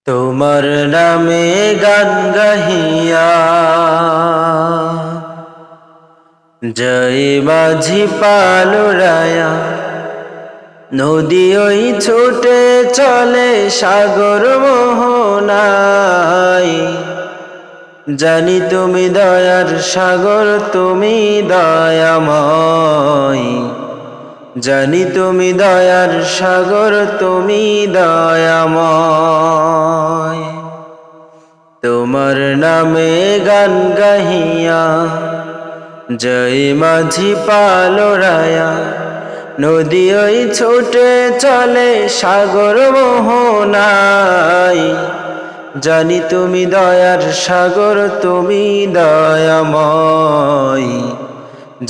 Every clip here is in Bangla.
তোমার নামে গান গাহিয়া জয় মাঝি পালুরায়া নদী ওই ছুটে চলে সাগর মোহনায়। জানি তুমি দয়ার সাগর, তুমি দয়াময়। জানি তুমি দয়ার সাগর, তুমি দয়াময়। তোমার নামে গান গাহিয়া জয় মাঝি পালুরায়া নদী ওই ছুটে চলে সাগর মোহনায়। জানি তুমি দয়ার সাগর, তুমি দয়াময়।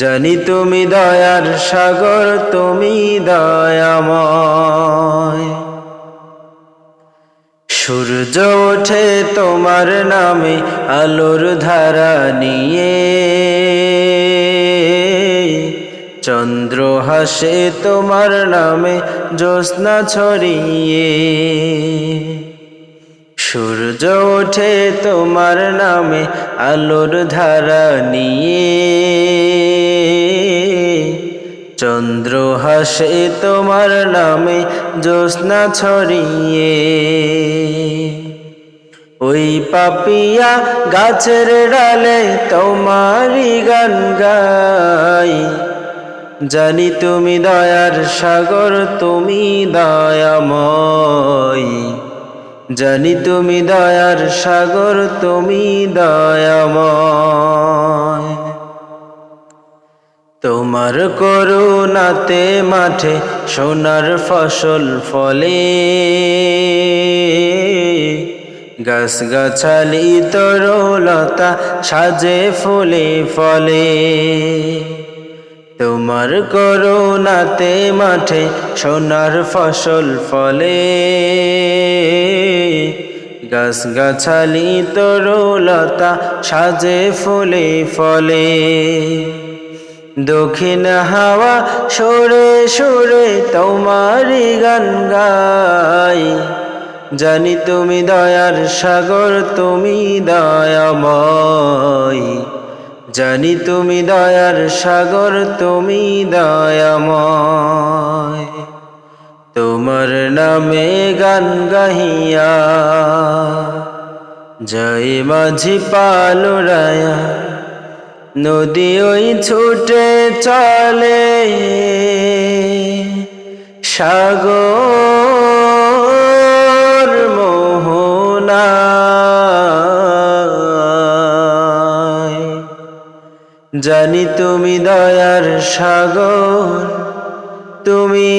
জানি তুমি দয়ার সাগর, তুমি দয়াময়। সূর্য ওঠে তোমার নামে আলোর ধারা নিয়ে, চন্দ্র হাসে তোমার নামে জ্যোৎস্না ছড়িয়ে। সূর্য ওঠে তোমার নামে আলোর ধারা নিয়ে, চন্দ্র হাসে তোমার নামে জ্যোৎস্না ছড়িয়ে। ওই পাপিয়া গাছের ডালে তোমারই গান গাই। জানি তুমি দয়ার সাগর, তুমি দয়াময়। জানি তুমি দয়ার সাগর, তুমি দয়াময়। তোমার করুণাতে মাঠে সোনার ফসল ফলে, গাছ গাছালি তরুলতা সাজে ফুলে ফলে। তোমার করুণাতে মাঠে সোনার ফসল ফলে, গাছ গাছালি তরুলতা সাজে ফুলে ফলে। দক্ষিণ হাওয়া সুরে সুরে তোমারই গান গাই। জানি তুমি দয়ার সাগর, তুমি দয়াময়। জানি তুমি দয়ার সাগর, তুমি দয়াময়। তোমার নামে গান গাহিয়া জয় মাঝি পালুরায়া নদী ওই ছুটে চলে সাগর মোহনায়। জানি তুমি দয়ার সাগর, তুমি